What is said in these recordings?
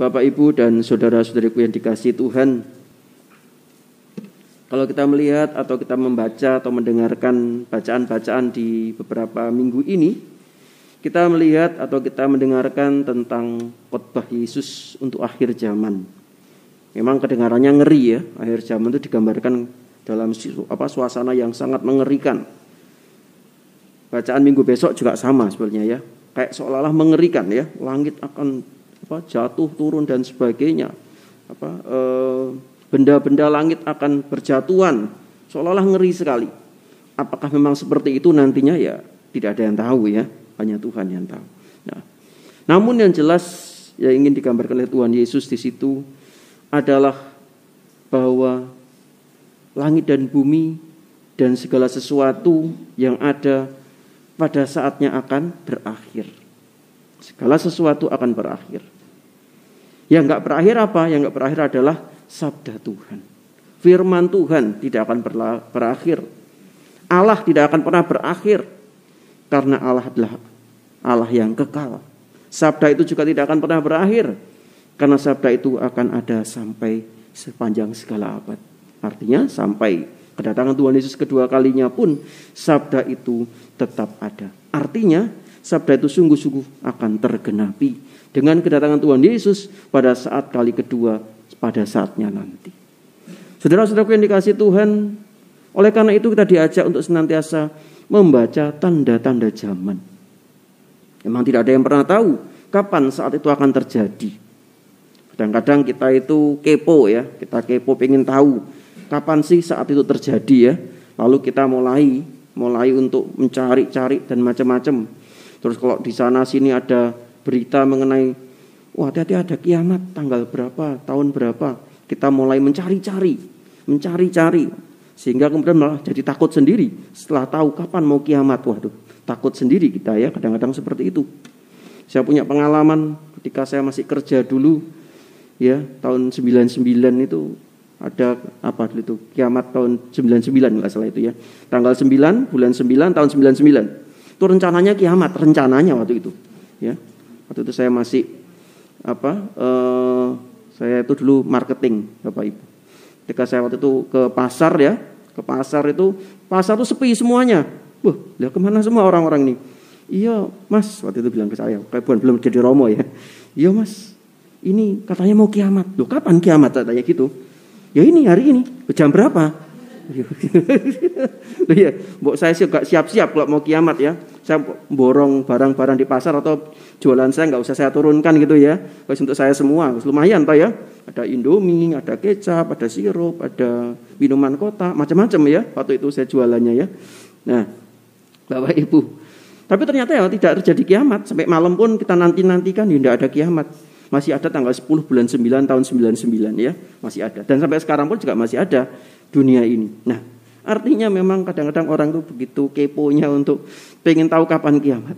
Bapak, Ibu, dan saudara-saudariku yang dikasihi Tuhan, kalau kita melihat atau kita membaca atau mendengarkan bacaan-bacaan di beberapa minggu ini, kita melihat atau kita mendengarkan tentang khotbah Yesus untuk akhir zaman. Memang kedengarannya ngeri ya, akhir zaman itu digambarkan dalam suasana yang sangat mengerikan. Bacaan minggu besok juga sama sebenarnya ya, kayak seolah-olah mengerikan ya, langit akan jatuh turun dan sebagainya, benda-benda langit akan berjatuhan, seolah-olah ngeri sekali. Apakah memang seperti itu nantinya ya tidak ada yang tahu ya, hanya Tuhan yang tahu. Nah, namun yang jelas yang ingin digambarkan oleh Tuhan Yesus di situ adalah bahwa langit dan bumi dan segala sesuatu yang ada pada saatnya akan berakhir. Segala sesuatu akan berakhir. Yang enggak berakhir apa? Yang enggak berakhir adalah sabda Tuhan. Firman Tuhan tidak akan berakhir. Allah tidak akan pernah berakhir. Karena Allah adalah Allah yang kekal. Sabda itu juga tidak akan pernah berakhir. Karena sabda itu akan ada sampai sepanjang segala abad. Artinya sampai kedatangan Tuhan Yesus kedua kalinya pun sabda itu tetap ada. Artinya sabda itu sungguh-sungguh akan tergenapi dengan kedatangan Tuhan Yesus pada saat kali kedua, pada saatnya nanti. Saudara-saudaraku yang dikasihi Tuhan, oleh karena itu kita diajak untuk senantiasa membaca tanda-tanda zaman. Memang tidak ada yang pernah tahu kapan saat itu akan terjadi. Kadang-kadang kita itu kepo ya, kita kepo pengen tahu kapan sih saat itu terjadi ya. Lalu kita mulai untuk mencari-cari dan macam-macam. Terus kalau di sana sini ada berita mengenai, wah hati-hati ada kiamat tanggal berapa, tahun berapa. Kita mulai mencari-cari. Sehingga kemudian malah jadi takut sendiri. Setelah tahu kapan mau kiamat, waduh takut sendiri kita ya, kadang-kadang seperti itu. Saya punya pengalaman ketika saya masih kerja dulu, ya tahun 99 itu ada apa itu kiamat tahun 99 nggak salah itu ya. Tanggal 9, bulan 9, tahun 99. Itu rencananya kiamat, waktu itu. Ya. Waktu itu saya masih saya itu dulu marketing, Bapak Ibu. Ketika saya waktu itu ke pasar itu sepi semuanya. Wah, lihat kemana semua orang-orang ini? Iya, Mas, waktu itu bilang ke saya, kayak belum jadi romo ya. Iya, Mas, ini katanya mau kiamat. Loh, kapan kiamat? Katanya gitu. Ya ini hari ini, jam berapa? Loh ya, saya sih gak siap-siap kalau mau kiamat ya. Saya borong barang-barang di pasar atau jualan saya nggak usah saya turunkan gitu ya. Terus untuk saya semua, lumayan Pak ya. Ada Indomie, ada kecap, ada sirup, ada minuman kota, macam-macam ya. Waktu itu saya jualannya ya. Nah, Bapak Ibu. Tapi ternyata ya tidak terjadi kiamat. Sampai malam pun kita nanti-nantikan ya tidak ada kiamat. Masih ada tanggal 10 bulan 9 tahun 99 ya. Masih ada. Dan sampai sekarang pun juga masih ada dunia ini. Nah, artinya memang kadang-kadang orang itu begitu keponya untuk pengen tahu kapan kiamat.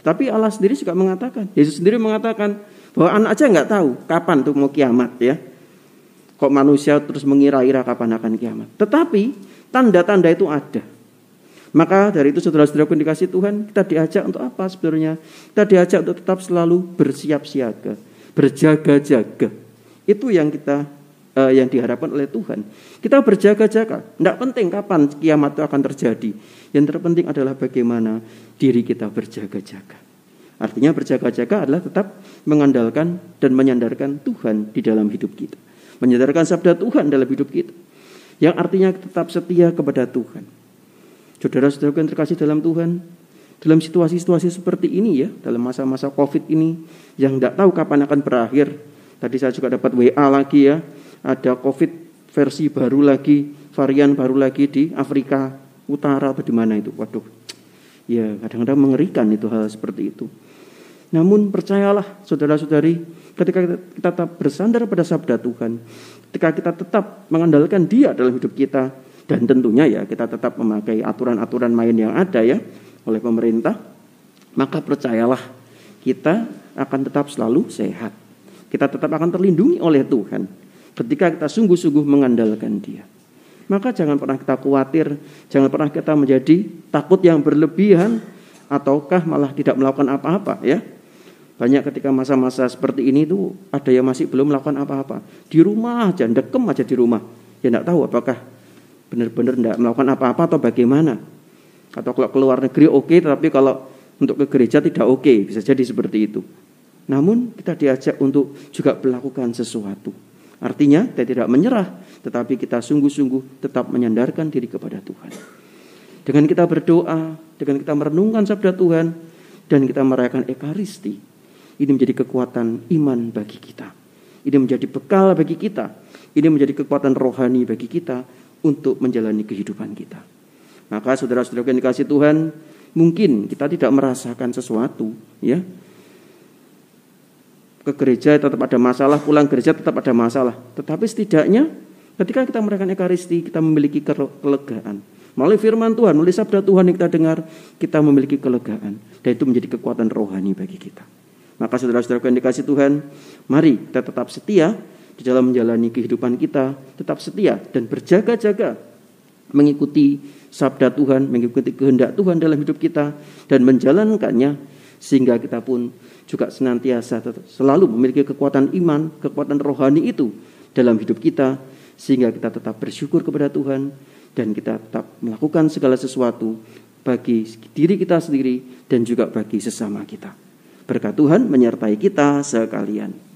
Tapi Allah sendiri juga mengatakan, Yesus sendiri mengatakan bahwa anak aja nggak tahu kapan tuh mau kiamat ya. Kok manusia terus mengira-ira kapan akan kiamat. Tetapi tanda-tanda itu ada. Maka dari itu saudara-saudara yang dikasihi Tuhan, kita diajak untuk apa sebenarnya? Kita diajak untuk tetap selalu bersiap siaga, berjaga-jaga. Itu yang yang diharapkan oleh Tuhan. Kita berjaga-jaga. Tidak penting kapan kiamat itu akan terjadi. Yang terpenting adalah bagaimana diri kita berjaga-jaga. Artinya berjaga-jaga adalah tetap mengandalkan dan menyandarkan Tuhan di dalam hidup kita. Menyandarkan sabda Tuhan dalam hidup kita. Yang artinya tetap setia kepada Tuhan. Saudara-saudara yang terkasih dalam Tuhan, dalam situasi-situasi seperti ini ya, dalam masa-masa COVID ini yang tidak tahu kapan akan berakhir. Tadi saya juga dapat WA lagi ya, ada COVID versi baru lagi, varian baru lagi di Afrika Utara atau di mana itu. Waduh, ya kadang-kadang mengerikan itu hal seperti itu. Namun percayalah saudara-saudari, ketika kita tetap bersandar pada sabda Tuhan, ketika kita tetap mengandalkan Dia dalam hidup kita, dan tentunya ya kita tetap memakai aturan-aturan main yang ada ya oleh pemerintah, maka percayalah kita akan tetap selalu sehat. Kita tetap akan terlindungi oleh Tuhan ketika kita sungguh-sungguh mengandalkan Dia. Maka jangan pernah kita khawatir, jangan pernah kita menjadi takut yang berlebihan ataukah malah tidak melakukan apa-apa ya. Banyak ketika masa-masa seperti ini tuh ada yang masih belum melakukan apa-apa. Di rumah aja, dekem aja di rumah. Ya enggak tahu apakah benar-benar enggak melakukan apa-apa atau bagaimana. Atau kalau keluar negeri oke, tetapi kalau untuk ke gereja tidak oke. Bisa jadi seperti itu. Namun kita diajak untuk juga melakukan sesuatu. Artinya kita tidak menyerah, tetapi kita sungguh-sungguh tetap menyandarkan diri kepada Tuhan. Dengan kita berdoa, dengan kita merenungkan sabda Tuhan, dan kita merayakan Ekaristi, ini menjadi kekuatan iman bagi kita. Ini menjadi bekal bagi kita. Ini menjadi kekuatan rohani bagi kita untuk menjalani kehidupan kita. Maka saudara-saudara yang dikasihi Tuhan, mungkin kita tidak merasakan sesuatu, ya. Ke gereja tetap ada masalah, pulang gereja tetap ada masalah. Tetapi setidaknya ketika kita merayakan Ekaristi, kita memiliki kelegaan. Melalui firman Tuhan, melalui sabda Tuhan yang kita dengar, kita memiliki kelegaan. Dan itu menjadi kekuatan rohani bagi kita. Maka saudara-saudara yang dikasihi Tuhan, mari kita tetap setia di dalam menjalani kehidupan kita, tetap setia dan berjaga-jaga mengikuti sabda Tuhan, mengikuti kehendak Tuhan dalam hidup kita dan menjalankannya, sehingga kita pun juga senantiasa selalu memiliki kekuatan iman, kekuatan rohani itu dalam hidup kita, sehingga kita tetap bersyukur kepada Tuhan dan kita tetap melakukan segala sesuatu bagi diri kita sendiri dan juga bagi sesama kita. Berkat Tuhan menyertai kita sekalian.